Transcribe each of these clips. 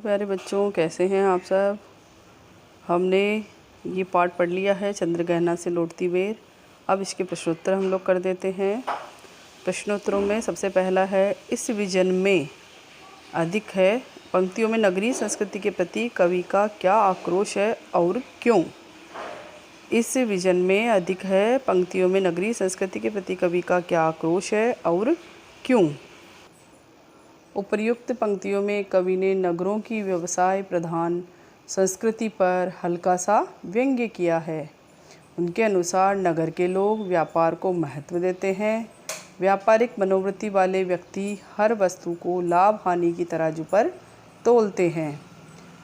प्यारे बच्चों, कैसे हैं आप सब। हमने ये पाठ पढ़ लिया है चंद्रग्रहण से लौटती बेर। अब इसके प्रश्नोत्तर हम लोग कर देते हैं। प्रश्नोत्तरों में सबसे पहला है, इस विजन में अधिक है पंक्तियों में नगरीय संस्कृति के प्रति कवि का क्या आक्रोश है और क्यों। इस विजन में अधिक है पंक्तियों में नगरीय संस्कृति के प्रति कवि का क्या आक्रोश है और क्यों। उपर्युक्त पंक्तियों में कवि ने नगरों की व्यवसाय प्रधान संस्कृति पर हल्का सा व्यंग्य किया है। उनके अनुसार नगर के लोग व्यापार को महत्व देते हैं। व्यापारिक मनोवृत्ति वाले व्यक्ति हर वस्तु को लाभ हानि की तराजू पर तोलते हैं।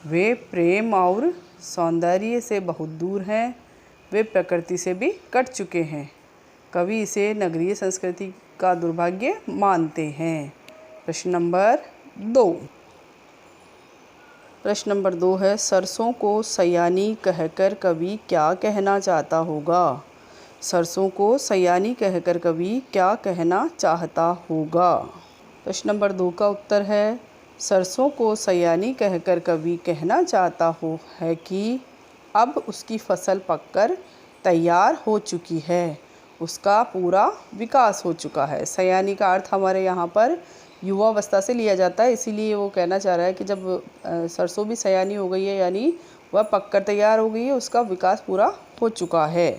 वे प्रेम और सौंदर्य से बहुत दूर हैं। वे प्रकृति से भी कट चुके हैं। कवि इसे नगरीय संस्कृति का दुर्भाग्य मानते हैं। प्रश्न नंबर 2। प्रश्न नंबर 2 है, सरसों को सयानी कहकर कवि क्या कहना चाहता होगा। सरसों को सयानी कहकर कवि क्या कहना चाहता होगा। प्रश्न नंबर 2 का उत्तर है, सरसों को सयानी कहकर कवि कहना चाहता है कि अब उसकी फसल पककर तैयार हो चुकी है, उसका पूरा विकास हो चुका है। सयानी का अर्थ हमारे यहाँ पर युवावस्था से लिया जाता है, इसीलिए वो कहना चाह रहा है कि जब सरसों भी सयानी हो गई है, यानी वह पककर तैयार हो गई है, उसका विकास पूरा हो चुका है।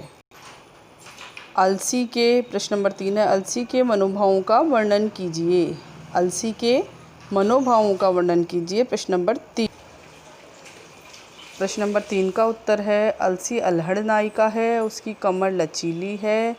अलसी के प्रश्न नंबर 3 है, अलसी के मनोभावों का वर्णन कीजिए। अलसी के मनोभावों का वर्णन कीजिए। प्रश्न नंबर 3। प्रश्न नंबर 3 का उत्तर है, अलसी अल्हड़ नाई का है। उसकी कमर लचीली है,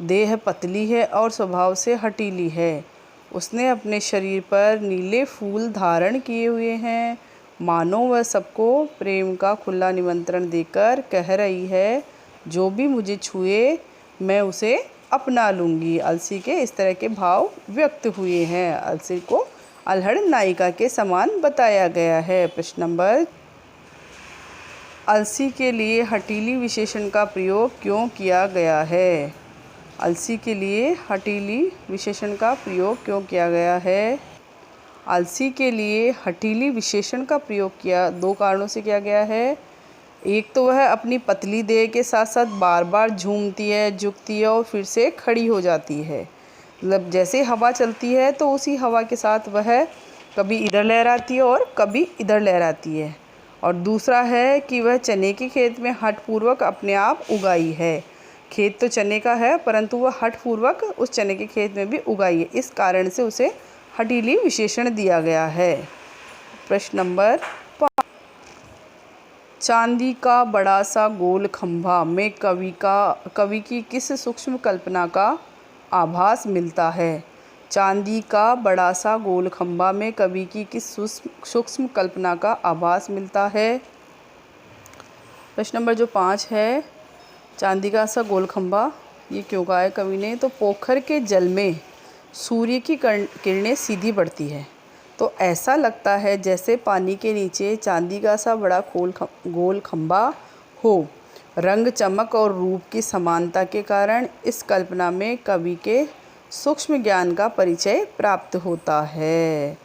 देह पतली है और स्वभाव से हठीली है। उसने अपने शरीर पर नीले फूल धारण किए हुए हैं, मानो वह सबको प्रेम का खुला निमंत्रण देकर कह रही है, जो भी मुझे छुए मैं उसे अपना लूँगी। अलसी के इस तरह के भाव व्यक्त हुए हैं। अलसी को अल्हड़ नायिका के समान बताया गया है। प्रश्न नंबर, अलसी के लिए हठीली विशेषण का प्रयोग क्यों किया गया है। अलसी के लिए हठीली विशेषण का प्रयोग क्यों किया गया है। अलसी के लिए हठीली विशेषण का प्रयोग किया 2 कारणों से किया गया है। एक तो वह अपनी पतली देह के साथ साथ बार बार झूमती है, झुकती है और फिर से खड़ी हो जाती है। मतलब जैसे हवा चलती है तो उसी हवा के साथ वह कभी इधर लहराती है और कभी इधर लहराती है। और दूसरा है कि वह चने के खेत में हठपूर्वक अपने आप उगाई है। खेत तो चने का है, परंतु वह हठपूर्वक उस चने के खेत में भी उगाई है, इस कारण से उसे हठीली विशेषण दिया गया है। प्रश्न नंबर 5, चांदी का बड़ा सा गोल खंभा में कवि की किस सूक्ष्म कल्पना का आभास मिलता है। चांदी का बड़ा सा गोल खंभा में कवि की किस सूक्ष्म कल्पना का आभास मिलता है। प्रश्न नंबर जो 5 है, चांदी का सा गोल खंभा ये क्यों कहा है कवि ने, तो पोखर के जल में सूर्य की किरणें सीधी पड़ती है तो ऐसा लगता है जैसे पानी के नीचे चांदी का सा बड़ा गोल खंभा हो। रंग, चमक और रूप की समानता के कारण इस कल्पना में कवि के सूक्ष्म ज्ञान का परिचय प्राप्त होता है,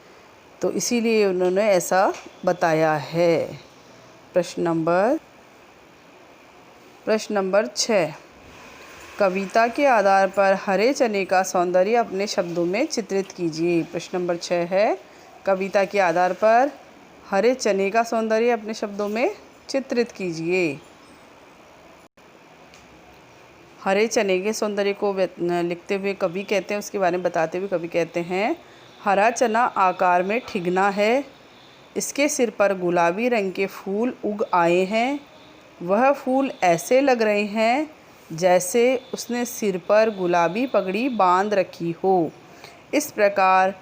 तो इसीलिए उन्होंने ऐसा बताया है। प्रश्न नंबर 6, कविता के आधार पर हरे चने का सौंदर्य अपने शब्दों में चित्रित कीजिए। प्रश्न नंबर 6 है, कविता के आधार पर हरे चने का सौंदर्य अपने शब्दों में चित्रित कीजिए। हरे चने के सौंदर्य को लिखते हुए कवि कहते हैं, उसके बारे में बताते हुए कवि कहते हैं, हरा चना आकार में ठिगना है, इसके सिर पर गुलाबी रंग के फूल उग आए हैं। वह फूल ऐसे लग रहे हैं जैसे उसने सिर पर गुलाबी पगड़ी बांध रखी हो। इस प्रकार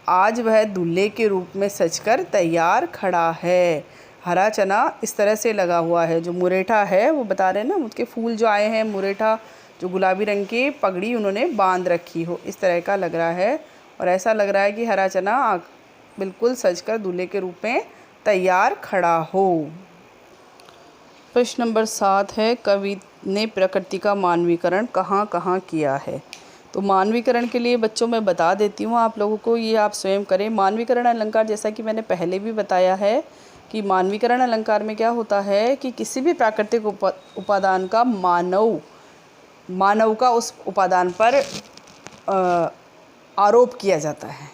आज वह दूल्हे के रूप में सजकर तैयार खड़ा है। हरा चना इस तरह से लगा हुआ है, जो मुरेठा है वो बता रहे हैं ना, उसके फूल जो आए हैं, मुरेठा जो गुलाबी रंग की पगड़ी उन्होंने बांध रखी हो, इस तरह का लग रहा है। और ऐसा लग रहा है कि हरा चना बिल्कुल सजकर दूल्हे के रूप में तैयार खड़ा हो। प्रश्न नंबर 7 है, कवि ने प्रकृति का मानवीकरण कहाँ कहाँ किया है। तो मानवीकरण के लिए बच्चों मैं बता देती हूँ आप लोगों को, ये आप स्वयं करें। मानवीकरण अलंकार जैसा कि मैंने पहले भी बताया है कि मानवीकरण अलंकार में क्या होता है कि किसी भी प्राकृतिक उपादान का मानव का उस उपादान पर आरोप किया जाता है।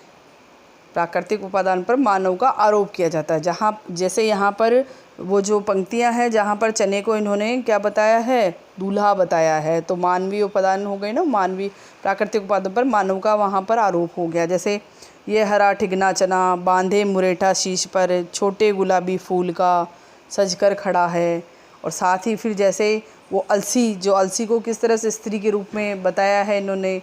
प्राकृतिक उपादान पर मानव का आरोप किया जाता है। जहाँ जैसे यहाँ पर वो जो पंक्तियाँ हैं जहाँ पर चने को इन्होंने क्या बताया है, दूल्हा बताया है, तो मानवीय उपादान हो गए ना, मानवीय प्राकृतिक उपादान पर मानव का वहाँ पर आरोप हो गया। जैसे ये हरा ठिगना चना बांधे मुरेठा शीश पर, छोटे गुलाबी फूल का सजकर खड़ा है। और साथ ही फिर जैसे वो अलसी, जो अलसी को किस तरह से स्त्री के रूप में बताया है इन्होंने,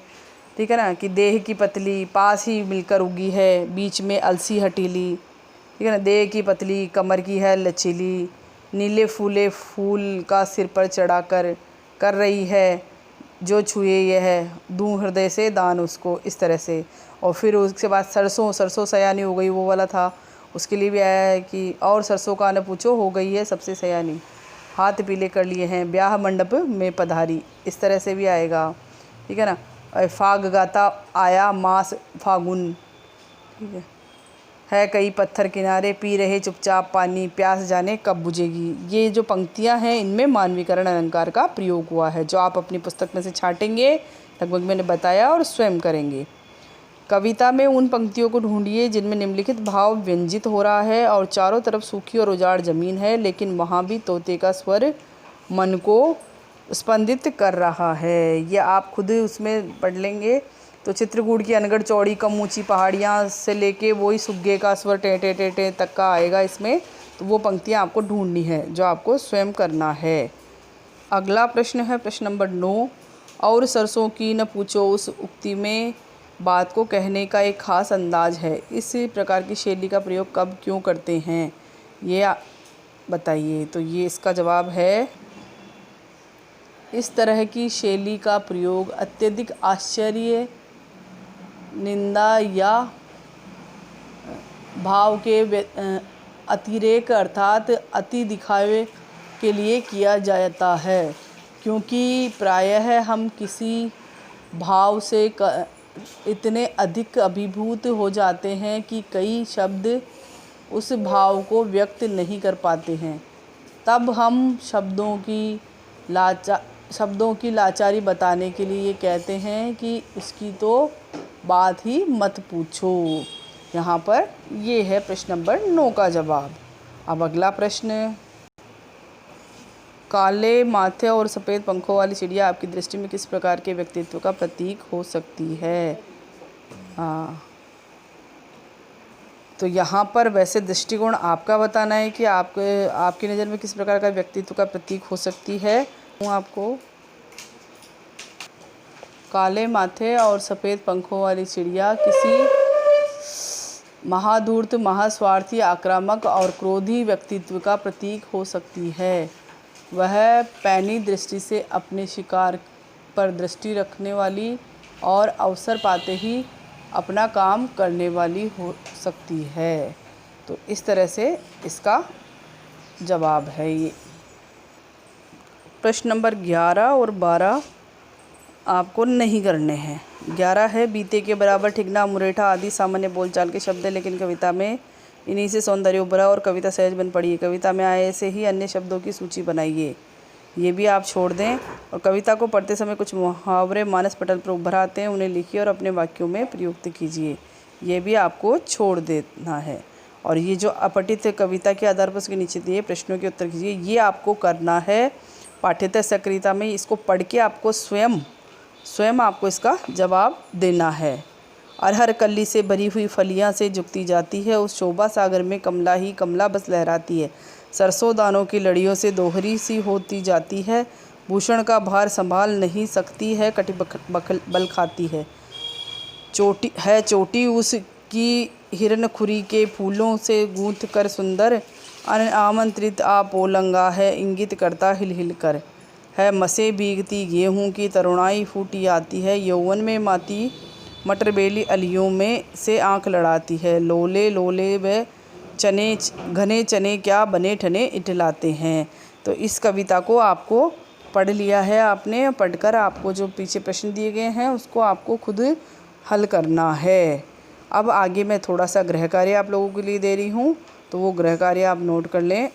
ठीक है ना, कि देह की पतली पास ही मिलकर उगी है, बीच में अलसी हटीली, ठीक है ना, देह की पतली कमर की है लचीली, नीले फूले फूल का सिर पर चढ़ाकर कर रही है, जो छुए यह दूं हृदय से दान उसको, इस तरह से। और फिर उसके बाद सरसों सयानी हो गई, वो वाला था, उसके लिए भी आया है कि और सरसों का न पूछो हो गई है सबसे सयानी, हाथ पीले कर लिए हैं ब्याह मंडप में पधारी, इस तरह से भी आएगा, ठीक है ना। फाग गाता आया मास फागुन, ठीक है कई पत्थर किनारे पी रहे चुपचाप पानी, प्यास जाने कब बुझेगी। ये जो पंक्तियां हैं इनमें मानवीकरण अलंकार का प्रयोग हुआ है, जो आप अपनी पुस्तक में से छाटेंगे, लगभग मैंने बताया, और स्वयं करेंगे। कविता में उन पंक्तियों को ढूंढिए जिनमें निम्नलिखित भाव व्यंजित हो रहा है और चारों तरफ सूखी और उजाड़ जमीन है, लेकिन वहाँ भी तोते का स्वर मन को स्पंदित कर रहा है। ये आप खुद उसमें पढ़ लेंगे। तो चित्रकूट की अनगढ़ चौड़ी कम ऊंची पहाड़ियाँ से लेके वही सुग्गे का स्वर टे टे टे टे तक का आएगा इसमें। तो वो पंक्तियाँ आपको ढूंढनी है, जो आपको स्वयं करना है। अगला प्रश्न है प्रश्न नंबर 9। और सरसों की न पूछो उस उक्ति में बात को कहने का एक ख़ास अंदाज है। इस प्रकार की शैली का प्रयोग कब क्यों करते हैं, ये बताइए। तो ये इसका जवाब है, इस तरह की शैली का प्रयोग अत्यधिक आश्चर्य, निंदा या भाव के अतिरेक अर्थात अति दिखावे के लिए किया जाता है, क्योंकि प्रायः हम किसी भाव से इतने अधिक अभिभूत हो जाते हैं कि कई शब्द उस भाव को व्यक्त नहीं कर पाते हैं। तब हम शब्दों की लाचारी बताने के लिए ये कहते हैं कि उसकी तो बात ही मत पूछो। यहाँ पर ये है प्रश्न नंबर 9 का जवाब। अब अगला प्रश्न, काले माथे और सफ़ेद पंखों वाली चिड़िया आपकी दृष्टि में किस प्रकार के व्यक्तित्व का प्रतीक हो सकती है। तो यहाँ पर वैसे दृष्टिकोण आपका बताना है कि आपकी नज़र में किस प्रकार का व्यक्तित्व का प्रतीक हो सकती है। आपको काले माथे और सफ़ेद पंखों वाली चिड़िया किसी महाधूर्त, महास्वार्थी, आक्रामक और क्रोधी व्यक्तित्व का प्रतीक हो सकती है। वह पैनी दृष्टि से अपने शिकार पर दृष्टि रखने वाली और अवसर पाते ही अपना काम करने वाली हो सकती है। तो इस तरह से इसका जवाब है ये। प्रश्न नंबर 11 और 12 आपको नहीं करने हैं। 11 है, बीते के बराबर ठिगना मुरेठा आदि सामान्य बोलचाल के शब्द हैं, लेकिन कविता में इन्हीं से सौंदर्य उभरा और कविता सहज बन पड़ी है। कविता में आए ऐसे ही अन्य शब्दों की सूची बनाइए। ये भी आप छोड़ दें। और कविता को पढ़ते समय कुछ मुहावरे मानस पटल पर उभर आते हैं, उन्हें लिखिए और अपने वाक्यों में प्रयुक्त कीजिए। ये भी आपको छोड़ देना है। और ये जो अपठित कविता के आधार पर उसके नीचे दिए प्रश्नों के उत्तर कीजिए, ये आपको करना है पाठ्येतर सक्रियता में। इसको पढ़ के आपको स्वयं आपको इसका जवाब देना है। अरहर कली से भरी हुई फलियां से झुकती जाती है, उस शोभा सागर में कमला ही कमला बस लहराती है। सरसों दानों की लड़ियों से दोहरी सी होती जाती है, भूषण का भार संभाल नहीं सकती है, कटी बल खाती है। चोटी उसकी हिरनखुरी के फूलों से गूंथ कर सुंदर, आमंत्रित आ पोलंगा है इंगित करता हिल हिल कर। है मसे भीगती गेहूं की तरुणाई फूटी आती है, यौवन में माती मटर बेली अलियों में से आंख लड़ाती है। लोले लोले व घने चने क्या बने ठने इटलाते हैं। तो इस कविता को आपको पढ़ लिया है आपने। पढ़कर आपको जो पीछे प्रश्न दिए गए हैं उसको आपको खुद हल करना है। अब आगे मैं थोड़ा सा गृह कार्य आप लोगों के लिए दे रही हूँ, तो वो गृह कार्य आप नोट कर लें।